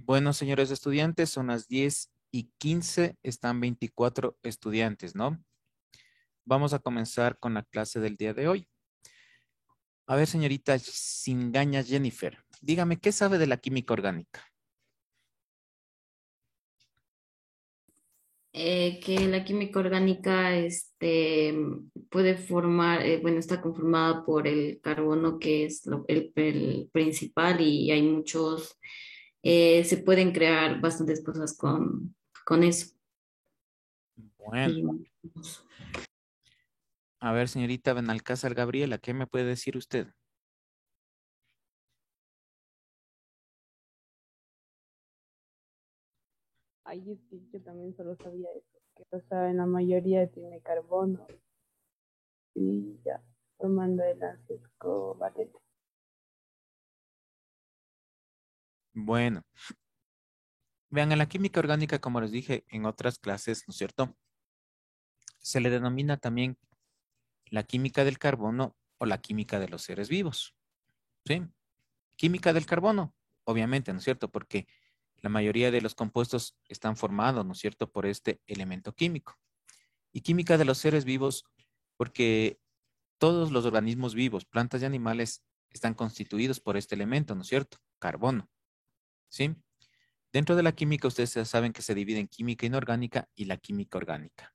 Bueno, señores estudiantes, son las 10:15, están 24 estudiantes, ¿no? Vamos a comenzar con la clase del día de hoy. A ver, señorita Singaña Jennifer, dígame, ¿qué sabe de la química orgánica? Que la química orgánica puede formar, bueno, está conformada por el carbono, que es el principal, y hay muchos, se pueden crear bastantes cosas con eso. Bueno, Y, a ver, señorita Benalcázar Gabriela, ¿qué me puede decir usted? Ay, es que yo también solo sabía eso, que o sea, en la mayoría tiene carbono y ya, formando el ácido covalente. Bueno, vean, en la química orgánica, como les dije en otras clases, ¿no es cierto? Se le denomina también la química del carbono o la química de los seres vivos, ¿sí? Química del carbono, obviamente, ¿no es cierto? Porque la mayoría de los compuestos están formados, ¿no es cierto?, por este elemento químico. Y química de los seres vivos, porque todos los organismos vivos, plantas y animales, están constituidos por este elemento, ¿no es cierto? Carbono, ¿sí? Dentro de la química, ustedes ya saben que se divide en química inorgánica y la química orgánica.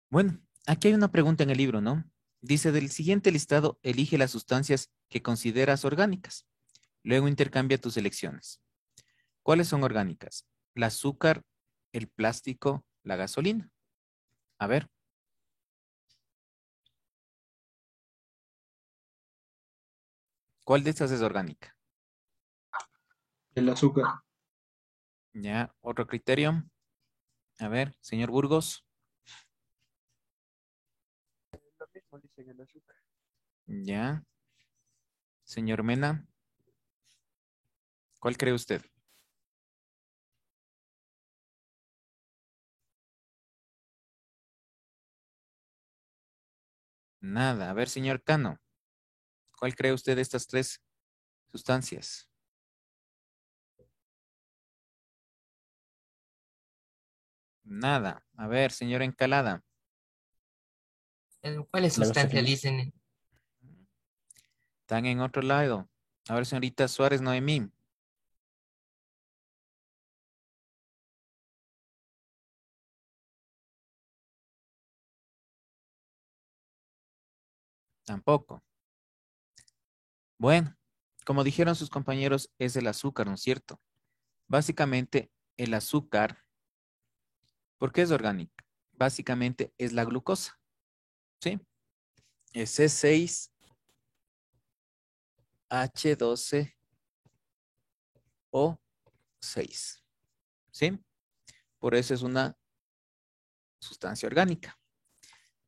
Bueno, aquí hay una pregunta en el libro, ¿no? Dice, del siguiente listado, elige las sustancias que consideras orgánicas. Luego intercambia tus elecciones. ¿Cuáles son orgánicas? El azúcar, el plástico, la gasolina. A ver, ¿cuál de estas es orgánica? El azúcar. Ya, otro criterio. A ver, señor Burgos. Lo mismo dicen el azúcar. Ya, señor Mena. ¿Cuál cree usted? Nada. A ver, señor Cano. ¿Cuál cree usted de estas tres sustancias? Nada. A ver, señor Encalada. ¿Cuáles La sustancias gasolina. dicen? Están en otro lado. A ver, señorita Suárez Noemí. Tampoco. Bueno, como dijeron sus compañeros, es el azúcar, ¿no es cierto? Básicamente, el azúcar, ¿por qué es orgánica? Básicamente es la glucosa, ¿sí? Es C6H12O6, ¿sí? Por eso es una sustancia orgánica.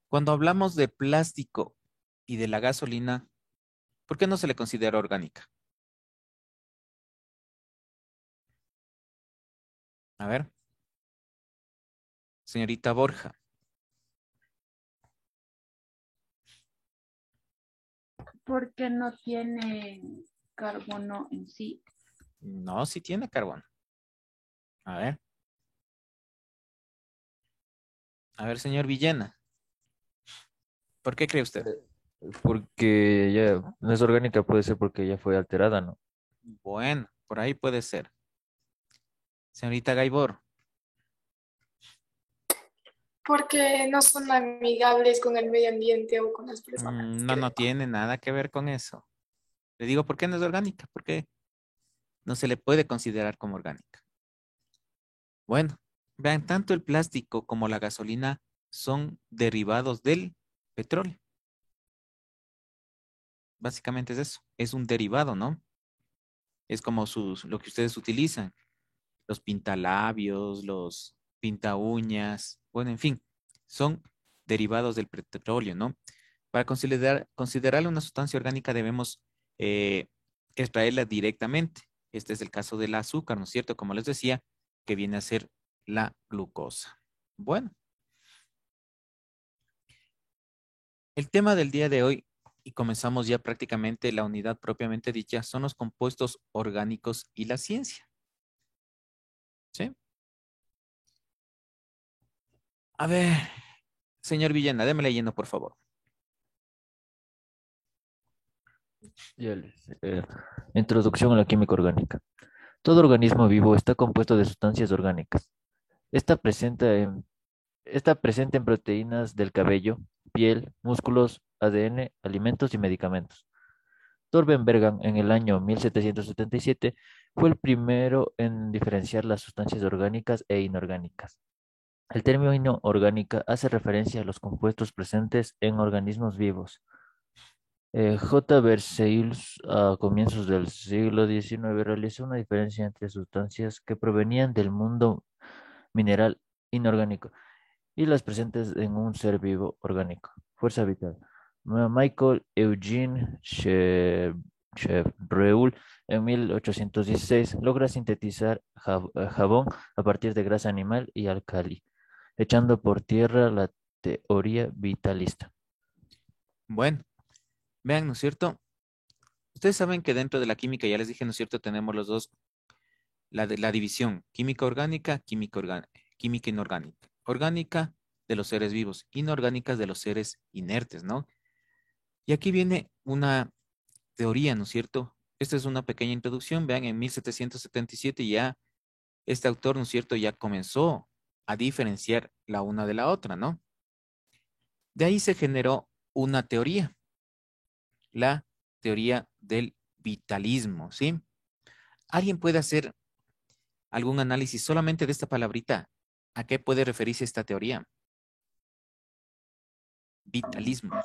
Cuando hablamos de plástico y de la gasolina, ¿por qué no se le considera orgánica? A ver, señorita Borja. Porque no tiene carbono en sí. No, sí tiene carbono. A ver, señor Villena. ¿Por qué cree usted? Porque ya no es orgánica, puede ser porque ya fue alterada, ¿no? Bueno, por ahí puede ser. Señorita Gaibor. Porque no son amigables con el medio ambiente o con las personas, No, no creo. tiene nada que ver con eso. Le digo, ¿por qué no es orgánica? Porque no se le puede considerar como orgánica. Bueno, vean, tanto el plástico como la gasolina son derivados del petróleo. Básicamente es eso. Es un derivado, ¿no? Es como lo que ustedes utilizan. Los pintalabios, los pinta uñas, bueno, en fin, son derivados del petróleo, ¿no? Para considerarla una sustancia orgánica debemos eh, extraerla directamente. Este es el caso del azúcar, ¿no es cierto? Como les decía, que viene a ser la glucosa. Bueno, el tema del día de hoy y comenzamos ya prácticamente la unidad propiamente dicha, son los compuestos orgánicos y la ciencia. ¿Sí? A ver, señor Villena, déme leyendo, por favor. Introducción a la química orgánica. Todo organismo vivo está compuesto de sustancias orgánicas. Está presente en, está presente en proteínas del cabello, piel, músculos, ADN, alimentos y medicamentos. Thorben Bergan, en el año 1777, fue el primero en diferenciar las sustancias orgánicas e inorgánicas. El término orgánica hace referencia a los compuestos presentes en organismos vivos. J. Berzelius, a comienzos del siglo XIX, realizó una diferencia entre sustancias que provenían del mundo mineral inorgánico y las presentes en un ser vivo orgánico. Fuerza vital. Michael Eugene Chevreul, en 1816, logra sintetizar jabón a partir de grasa animal y álcali, echando por tierra la teoría vitalista. Bueno, vean, ¿no es cierto? Ustedes saben que dentro de la química, ya les dije, ¿no es cierto? Tenemos los dos, la división química orgánica, química inorgánica. Orgánica de los seres vivos, inorgánicas de los seres inertes, ¿no? Y aquí viene una teoría, ¿no es cierto? Esta es una pequeña introducción. Vean, en 1777 ya este autor, ¿no es cierto?, ya comenzó a diferenciar la una de la otra, ¿no? De ahí se generó una teoría, la teoría del vitalismo, ¿sí? ¿Alguien puede hacer algún análisis solamente de esta palabrita? ¿A qué puede referirse esta teoría? Vitalismo.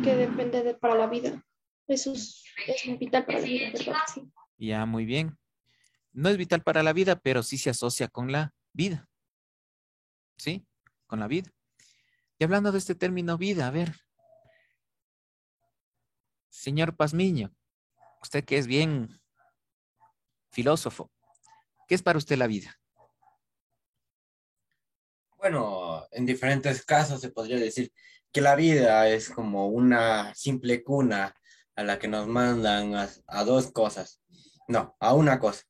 Que depende para la vida. Eso es vital para la vida, ¿verdad? Sí. Ya, muy bien. No es vital para la vida, pero sí se asocia con la vida, ¿sí? Con la vida. Y hablando de este término vida, a ver, señor Pazmiño, usted que es bien filósofo, ¿qué es para usted la vida? Bueno, en diferentes casos se podría decir que la vida es como una simple cuna a la que nos mandan a dos cosas. No, a una cosa.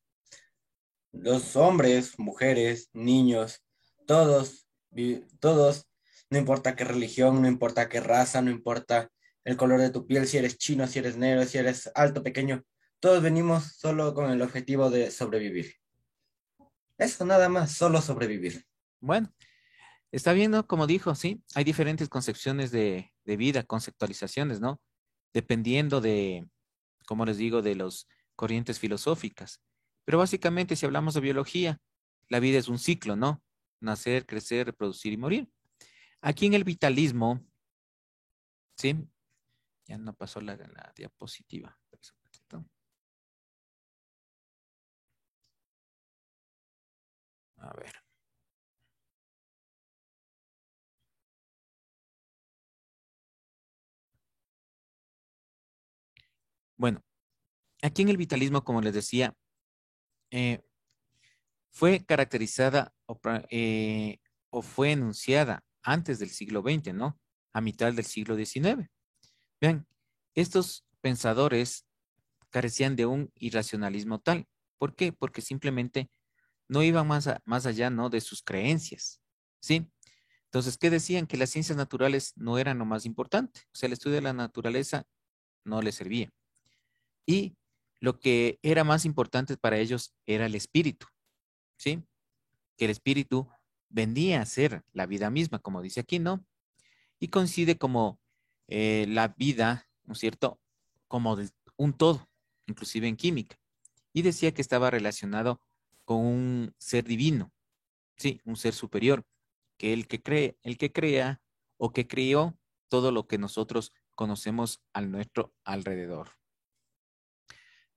Los hombres, mujeres, niños, todos, no importa qué religión, no importa qué raza, no importa el color de tu piel, si eres chino, si eres negro, si eres alto, pequeño, todos venimos solo con el objetivo de sobrevivir. Eso nada más, solo sobrevivir. Bueno, está bien, ¿no? Como dijo, sí, hay diferentes concepciones de vida, conceptualizaciones, ¿no? Dependiendo de, como les digo, de las corrientes filosóficas. Pero básicamente, si hablamos de biología, la vida es un ciclo, ¿no? Nacer, crecer, reproducir y morir. Aquí en el vitalismo, ¿sí? Ya no pasó la diapositiva. A ver. Bueno, aquí en el vitalismo, como les decía, eh, fue caracterizada o fue enunciada antes del siglo XX, ¿no? A mitad del siglo XIX. Vean, estos pensadores carecían de un irracionalismo tal. ¿Por qué? Porque simplemente no iban más allá, ¿no? De sus creencias, ¿sí? Entonces, ¿qué decían? Que las ciencias naturales no eran lo más importante. O sea, el estudio de la naturaleza no les servía. Y lo que era más importante para ellos era el espíritu, ¿sí? Que el espíritu venía a ser la vida misma, como dice aquí, ¿no? Y coincide como la vida, ¿no es cierto? Como un todo, inclusive en química. Y decía que estaba relacionado con un ser divino, sí, un ser superior, que el que crea o que creó todo lo que nosotros conocemos a nuestro alrededor.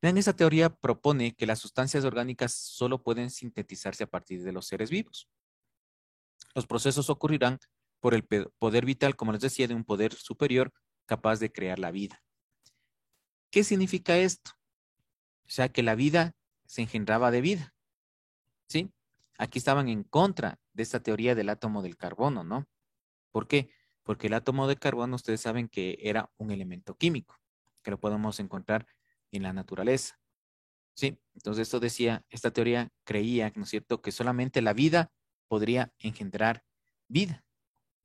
Vean, esa teoría propone que las sustancias orgánicas solo pueden sintetizarse a partir de los seres vivos. Los procesos ocurrirán por el poder vital, como les decía, de un poder superior capaz de crear la vida. ¿Qué significa esto? O sea, que la vida se engendraba de vida, ¿sí? Aquí estaban en contra de esta teoría del átomo del carbono, ¿no? ¿Por qué? porque el átomo de carbono ustedes saben que era un elemento químico, que lo podemos encontrar en la naturaleza. ¿Sí? Entonces esto decía, esta teoría creía, ¿no es cierto?, que solamente la vida podría engendrar vida.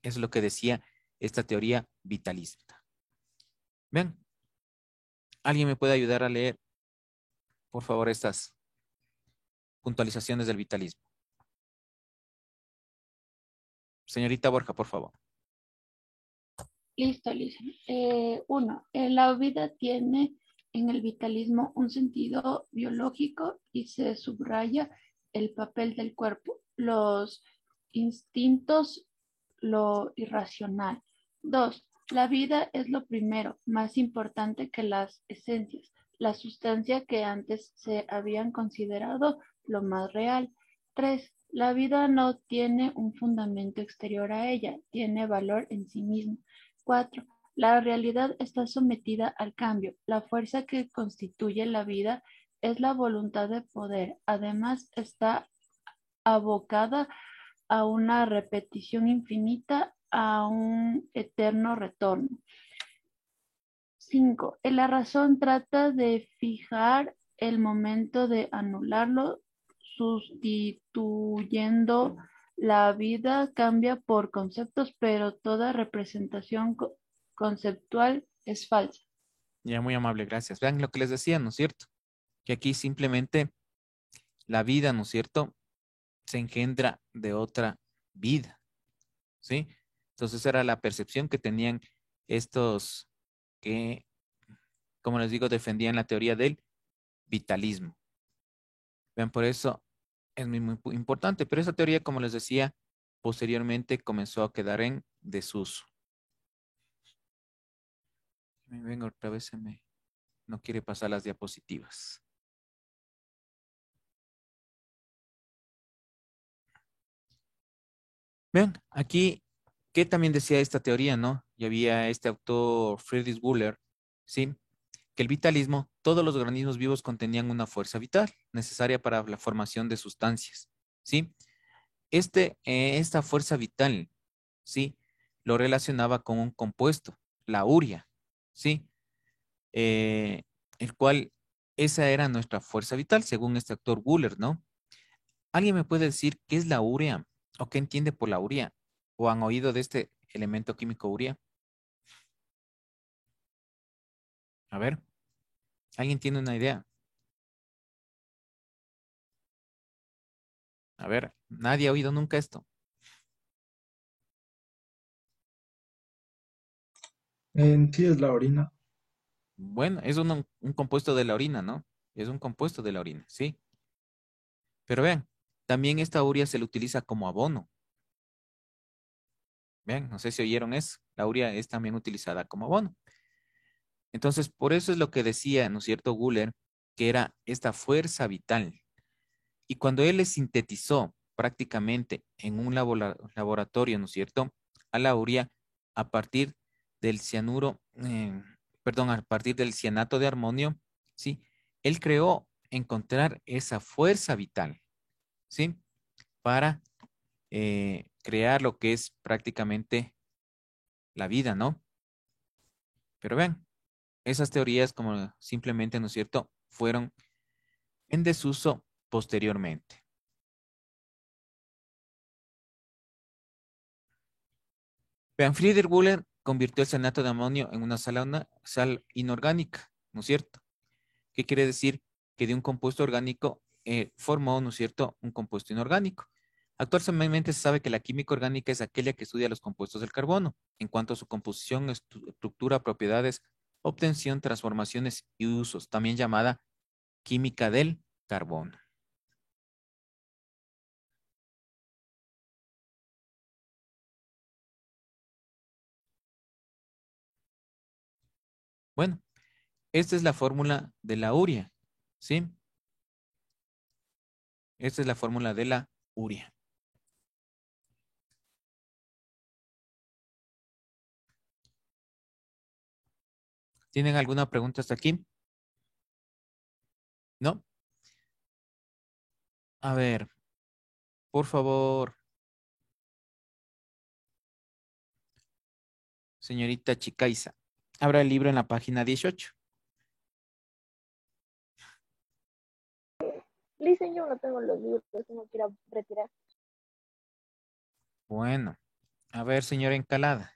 Eso es lo que decía esta teoría vitalista. Vean, ¿alguien me puede ayudar a leer, por favor, estas puntualizaciones del vitalismo? Señorita Borja, por favor. Listo, listo. Uno, la vida tiene en el vitalismo un sentido biológico y se subraya el papel del cuerpo, los instintos, lo irracional. Dos, la vida es lo primero, más importante que las esencias, la sustancia que antes se habían considerado lo más real. Tres, la vida no tiene un fundamento exterior a ella, tiene valor en sí misma. 4. La realidad está sometida al cambio. La fuerza que constituye la vida es la voluntad de poder. Además, está abocada a una repetición infinita, a un eterno retorno. 5. La razón trata de fijar el momento de anularlo, sustituyendo la vida cambia por conceptos, pero toda representación conceptual es falsa. Ya, muy amable, gracias. Vean lo que les decía, ¿no es cierto? Que aquí simplemente la vida, ¿no es cierto?, se engendra de otra vida, ¿sí? Entonces era la percepción que tenían estos que, como les digo, defendían la teoría del vitalismo. Vean, por eso es muy importante, pero esa teoría, como les decía, posteriormente comenzó a quedar en desuso. Me vengo otra vez, no quiere pasar las diapositivas. Vean, aquí, ¿qué también decía esta teoría, no? Y había este autor, Friedrich Wöhler, ¿sí? Que el vitalismo, todos los organismos vivos contenían una fuerza vital necesaria para la formación de sustancias, ¿sí? Esta fuerza vital, ¿sí? Lo relacionaba con un compuesto, la urea, ¿sí? El cual, esa era nuestra fuerza vital, según este autor Wöhler, ¿no? ¿Alguien me puede decir qué es la urea o qué entiende por la urea? ¿O han oído de este elemento químico urea? A ver, ¿alguien tiene una idea? A ver, nadie ha oído nunca esto. En sí es la orina. Bueno, es un compuesto de la orina, ¿no? Es un compuesto de la orina, sí. Pero vean, también esta urea se le utiliza como abono. Vean, no sé si oyeron eso. La urea es también utilizada como abono. Entonces, por eso es lo que decía, ¿no es cierto, Wöhler, que era esta fuerza vital. Y cuando él le sintetizó prácticamente en un laboratorio, ¿no es cierto?, a la urea a partir del cianuro, perdón, a partir del cianato de amonio, ¿sí? Él creó encontrar esa fuerza vital, ¿sí? Para crear lo que es prácticamente la vida, ¿no? Pero vean, esas teorías como simplemente, ¿no es cierto?, fueron en desuso posteriormente. Vean, Friedrich Wöhler convirtió el cianato de amonio en una sal inorgánica, ¿no es cierto? ¿Qué quiere decir? Que de un compuesto orgánico formó, ¿no es cierto?, un compuesto inorgánico. Actualmente se sabe que la química orgánica es aquella que estudia los compuestos del carbono, en cuanto a su composición, estructura, propiedades, obtención, transformaciones y usos, también llamada química del carbono. Bueno, esta es la fórmula de la urea, ¿sí? Esta es la fórmula de la urea. ¿Tienen alguna pregunta hasta aquí? ¿No? A ver, por favor. Señorita Chicaiza, abra el libro en la página 18. Listen, yo no tengo los libros, tengo que ir a retirar. Bueno, a ver, señora Encalada.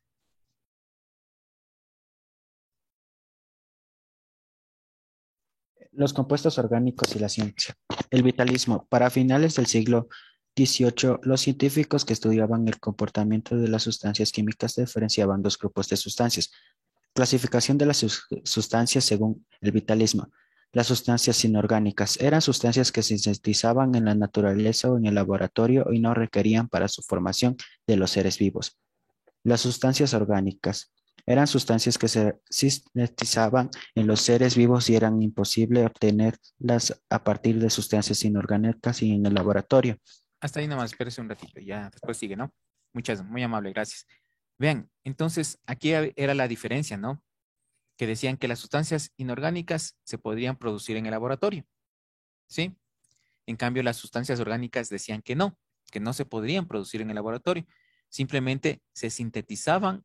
Los compuestos orgánicos y la ciencia. El vitalismo. Para finales del siglo XVIII, los científicos que estudiaban el comportamiento de las sustancias químicas diferenciaban dos grupos de sustancias. Clasificación de las sustancias según el vitalismo. Las sustancias inorgánicas eran sustancias que se sintetizaban en la naturaleza o en el laboratorio y no requerían para su formación de los seres vivos. Las sustancias orgánicas eran sustancias que se sintetizaban en los seres vivos y eran imposible obtenerlas a partir de sustancias inorgánicas y en el laboratorio. Hasta ahí nomás, espérese un ratito, ya después sigue, ¿no? Muy amable, gracias. Vean, entonces aquí era la diferencia, ¿no? Que decían que las sustancias inorgánicas se podrían producir en el laboratorio, ¿sí? En cambio, las sustancias orgánicas decían que no se podrían producir en el laboratorio, simplemente se sintetizaban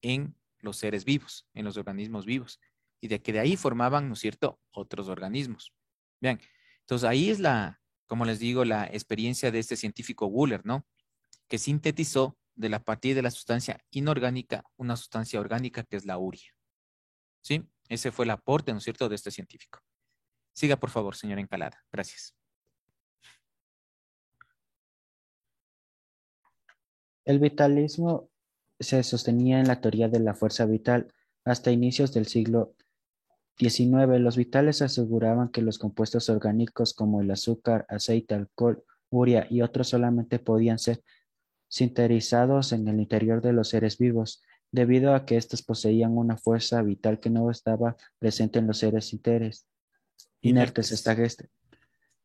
en los seres vivos, en los organismos vivos, y de que de ahí formaban, ¿no es cierto?, otros organismos. Vean, entonces ahí es como les digo, la experiencia de este científico Wöhler, ¿no? Que sintetizó de la partir de la sustancia inorgánica una sustancia orgánica que es la urea. ¿Sí? Ese fue el aporte, ¿no es cierto?, de este científico. Siga, por favor, señora Encalada. Gracias. El vitalismo se sostenía en la teoría de la fuerza vital. Hasta inicios del siglo XIX, los vitales aseguraban que los compuestos orgánicos como el azúcar, aceite, alcohol, urea y otros solamente podían ser sintetizados en el interior de los seres vivos, debido a que estos poseían una fuerza vital que no estaba presente en los seres inertes.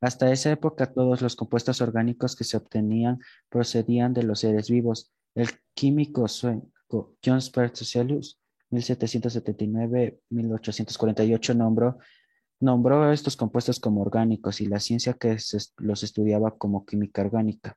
Hasta esa época, todos los compuestos orgánicos que se obtenían procedían de los seres vivos. El químico sueco John Berzelius, 1779-1848, nombró a estos compuestos como orgánicos y la ciencia que los estudiaba como química orgánica.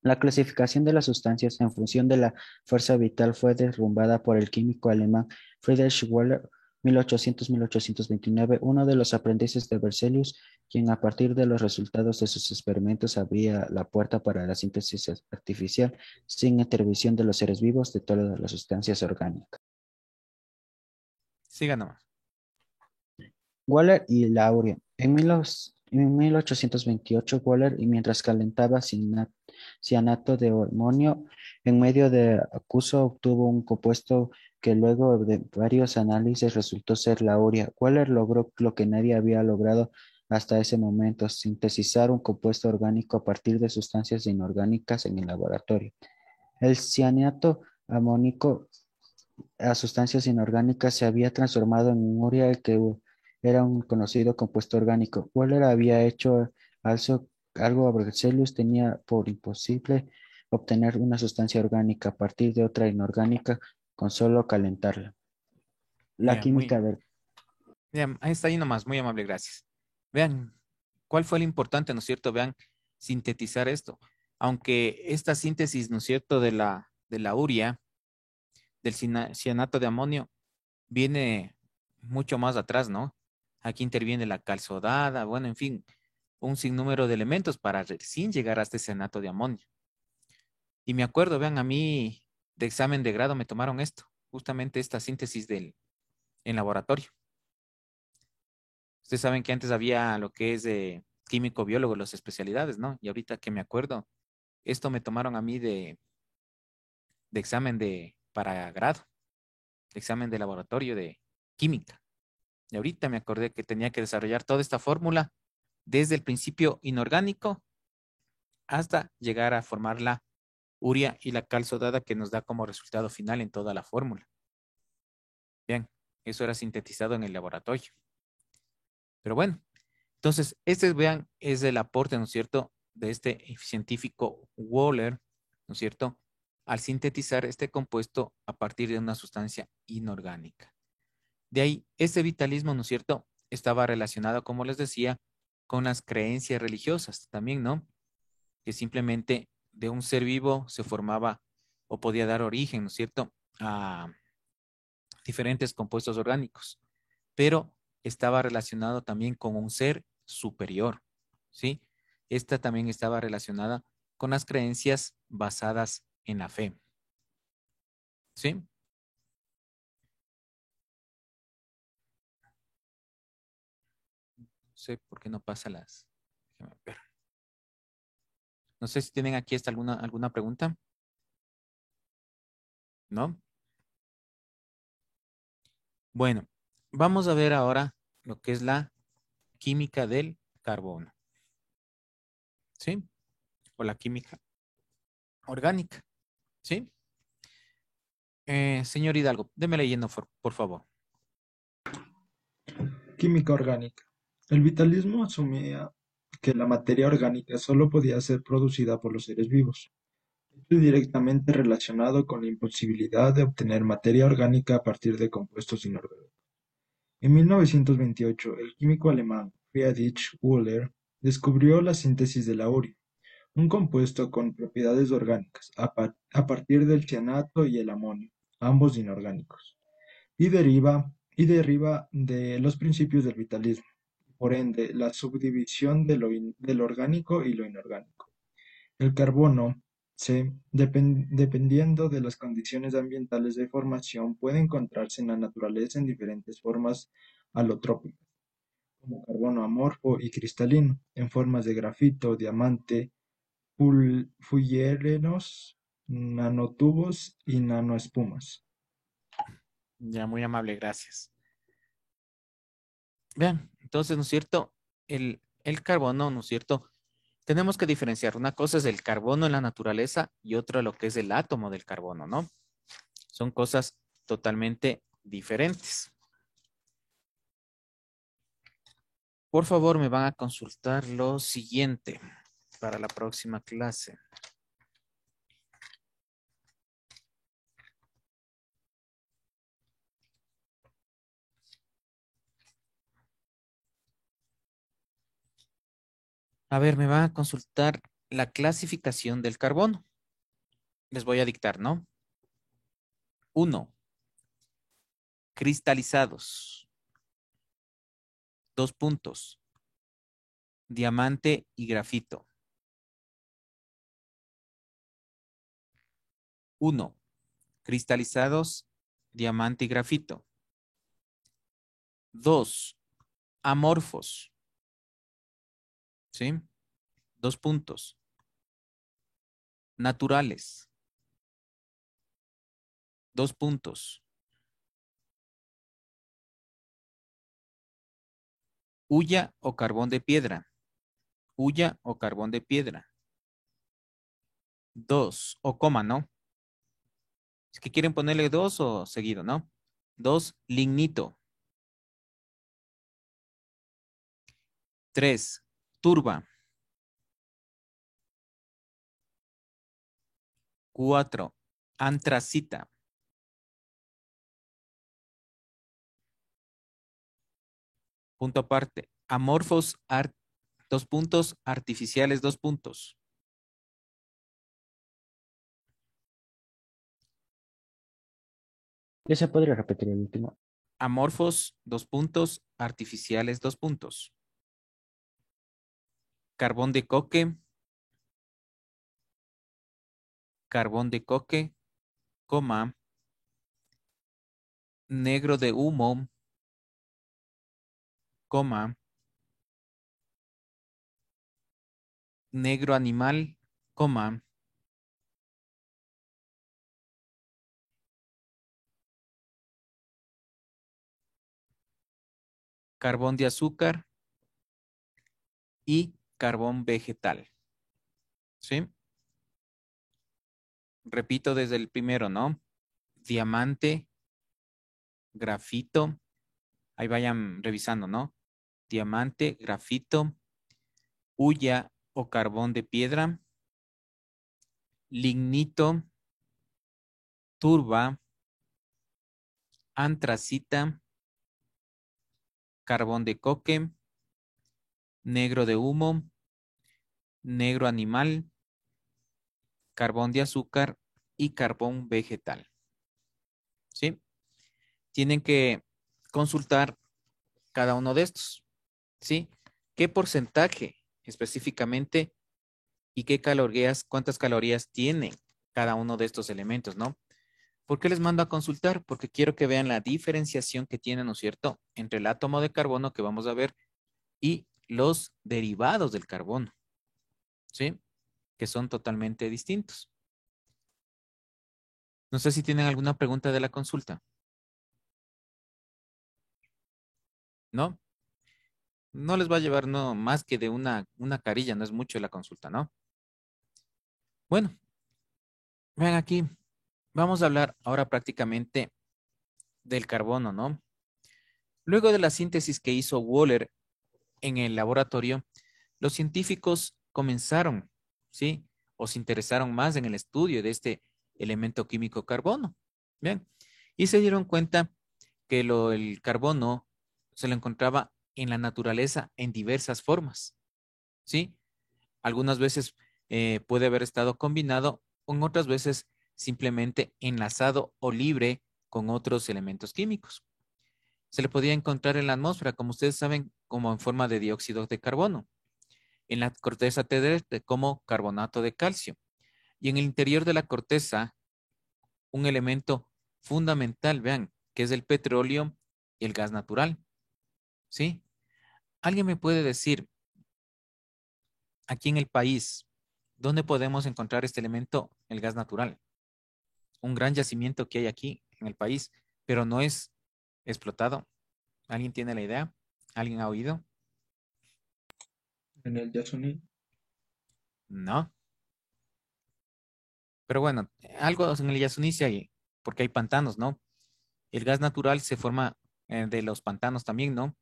La clasificación de las sustancias en función de la fuerza vital fue derrumbada por el químico alemán Friedrich Wöhler, 1800-1829, uno de los aprendices de Berzelius, quien a partir de los resultados de sus experimentos abría la puerta para la síntesis artificial sin intervención de los seres vivos de todas las sustancias orgánicas. Siga nomás. Wöhler y la urea. En 1828, Wöhler, y mientras calentaba cianato de amonio en medio de acuoso, obtuvo un compuesto que luego de varios análisis resultó ser la urea. Wöhler logró lo que nadie había logrado hasta ese momento: sintetizar un compuesto orgánico a partir de sustancias inorgánicas en el laboratorio. El cianato amónico a sustancias inorgánicas se había transformado en urea, que era un conocido compuesto orgánico. Wöhler había hecho algo a Berzelius tenía por imposible: obtener una sustancia orgánica a partir de otra inorgánica con solo calentarla. La química del... Bien, ahí está ahí nomás, muy amable, gracias. Vean, ¿cuál fue lo importante, no es cierto? Vean, sintetizar esto. Aunque esta síntesis, ¿no es cierto?, de la urea, del cianato de amonio, viene mucho más atrás, ¿no? Aquí interviene la calzodada, bueno, en fin, un sinnúmero de elementos para recién llegar hasta ese cianato de amonio. Y me acuerdo, vean, a mí de examen de grado me tomaron esto, justamente esta síntesis en laboratorio. Ustedes saben que antes había lo que es de químico biólogo, las especialidades, ¿no? Y ahorita que me acuerdo, esto me tomaron a mí de examen para grado, de examen de laboratorio de química. Y ahorita me acordé que tenía que desarrollar toda esta fórmula desde el principio inorgánico hasta llegar a formar la urea y la cal sodada que nos da como resultado final en toda la fórmula. Bien, eso era sintetizado en el laboratorio. Pero bueno, entonces, vean, es el aporte, ¿no es cierto?, de este científico Wöhler, ¿no es cierto?, al sintetizar este compuesto a partir de una sustancia inorgánica. De ahí, este vitalismo, ¿no es cierto?, estaba relacionado, como les decía, con las creencias religiosas también, ¿no? Que simplemente de un ser vivo se formaba o podía dar origen, ¿no es cierto?, a diferentes compuestos orgánicos, pero estaba relacionado también con un ser superior, ¿sí? Esta también estaba relacionada con las creencias basadas en la fe, ¿sí? No sé por qué no pasa las... Déjame ver. No sé si tienen aquí esta alguna pregunta. ¿No? Bueno, vamos a ver ahora lo que es la química del carbono, ¿sí? O la química orgánica, ¿sí? Señor Hidalgo, déme leyendo, por favor. Química orgánica. El vitalismo asumía que la materia orgánica solo podía ser producida por los seres vivos. Esto es directamente relacionado con la imposibilidad de obtener materia orgánica a partir de compuestos inorgánicos. En 1928, el químico alemán Friedrich Wöhler descubrió la síntesis del aurio, un compuesto con propiedades orgánicas, a partir del cianato y el amonio, ambos inorgánicos, y deriva de los principios del vitalismo, por ende, la subdivisión de lo orgánico y lo inorgánico. El carbono, dependiendo de las condiciones ambientales de formación, puede encontrarse en la naturaleza en diferentes formas alotrópicas, como carbono amorfo y cristalino, en formas de grafito, diamante, fullerenos, nanotubos y nanoespumas. Ya, muy amable, gracias. Vean, entonces, ¿no es cierto? El carbono, ¿no es cierto? Tenemos que diferenciar. Una cosa es el carbono en la naturaleza y otra lo que es el átomo del carbono, ¿no? Son cosas totalmente diferentes. Por favor, me van a consultar lo siguiente para la próxima clase. A ver, me van a consultar la clasificación del carbono. Les voy a dictar, ¿no? 1. Cristalizados. 2 puntos. Diamante y grafito. 1. Cristalizados, diamante y grafito. 2. Amorfos. ¿Sí? 2 puntos. Naturales. 2 puntos. Hulla o carbón de piedra. Hulla o carbón de piedra. 2. O coma, ¿no? Es que quieren ponerle 2 o seguido, ¿no? 2. Lignito. 3. Turba. 4. Antracita. Punto aparte. Amorfos, 2 puntos. Artificiales, 2 puntos. ¿Ya se podría repetir el último? Amorfos, 2 puntos. Artificiales, 2 puntos. Carbón de coque. Carbón de coque, coma. Negro de humo, coma. Negro animal, coma. Carbón de azúcar y carbón vegetal. ¿Sí? Repito desde el primero, ¿no? Diamante, grafito. Ahí vayan revisando, ¿no? Diamante, grafito, hulla o carbón de piedra, lignito, turba, antracita, carbón de coque, negro de humo, negro animal, carbón de azúcar y carbón vegetal. ¿Sí? tienen que consultar cada uno de estos, ¿sí? ¿Qué porcentaje específicamente y cuántas calorías tiene cada uno de estos elementos, ¿no? ¿Por qué les mando a consultar? Porque quiero que vean la diferenciación que tiene, ¿no es cierto?, entre el átomo de carbono que vamos a ver y los derivados del carbono, ¿sí? Que son totalmente distintos. No sé si tienen alguna pregunta de la consulta. ¿No? No les va a llevar no, más que de una carilla, no es mucho la consulta, ¿no? Bueno, vean aquí. Vamos a hablar ahora prácticamente del carbono, ¿no? Luego de la síntesis que hizo Wöhler en el laboratorio, los científicos comenzaron, ¿sí? O se interesaron más en el estudio de este elemento químico carbono. Bien. Y se dieron cuenta que el carbono se lo encontraba en la naturaleza en diversas formas, ¿sí? Algunas veces puede haber estado combinado, o en otras veces simplemente enlazado o libre con otros elementos químicos. Se le podía encontrar en la atmósfera, como ustedes saben, como en forma de dióxido de carbono, en la corteza terrestre como carbonato de calcio, y en el interior de la corteza un elemento fundamental, vean, que es el petróleo y el gas natural, ¿sí? ¿Alguien me puede decir aquí en el país dónde podemos encontrar este elemento, el gas natural? Un gran yacimiento que hay aquí en el país, pero no es explotado. ¿Alguien tiene la idea? ¿Alguien ha oído? En el Yasuní. No. Pero bueno, algo en el Yasuní sí hay, porque hay pantanos, ¿no? El gas natural se forma de los pantanos también, ¿no?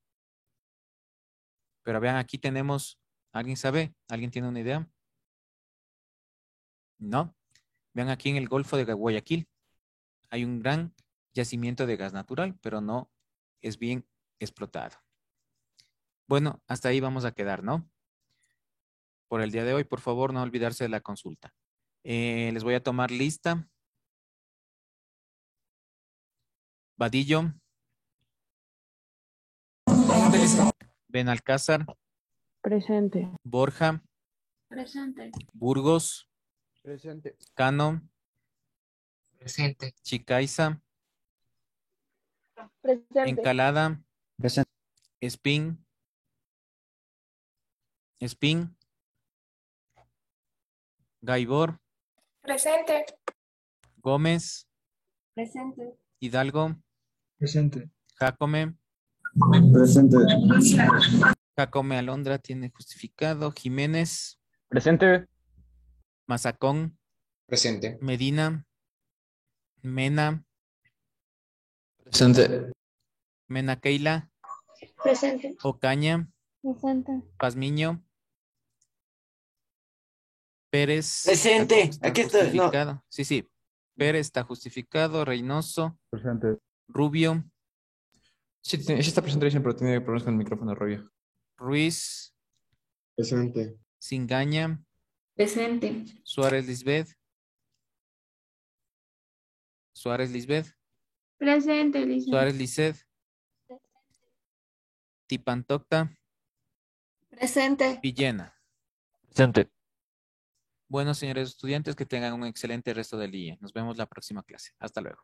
Pero vean, aquí tenemos, ¿alguien sabe? ¿Alguien tiene una idea? No. Vean aquí en el Golfo de Guayaquil. Hay un gran yacimiento de gas natural, pero no es bien explotado. Bueno, hasta ahí vamos a quedar, ¿no? Por el día de hoy, por favor, no olvidarse de la consulta. Les voy a tomar lista. Vadillo. Benalcázar. Presente. Borja. Presente. Burgos. Presente. Cano. Presente. Chicaiza. Presente. Encalada. Presente. Espín. Espín. Gaibor. Presente. Gómez. Presente. Hidalgo. Presente. Jacome. Presente. Jacome Alondra tiene justificado. Jiménez. Presente. Mazacón. Presente. Medina. Mena. Presente. Mena Keila. Presente. Ocaña. Presente. Pazmiño. Pérez. Presente. Está Aquí estoy. No. justificado. Sí, sí. Pérez está justificado. Reynoso. Presente. Rubio. Sí, sí está presente, pero tiene problemas con el micrófono, Rubio. Ruiz. Presente. Singaña. Presente. Suárez Lisbeth. Suárez Lisbeth. Presente, Lisa. Suárez Lisset. Tipantocta. Presente. Villena. Presente. Bueno, señores estudiantes, que tengan un excelente resto del día. Nos vemos la próxima clase. Hasta luego.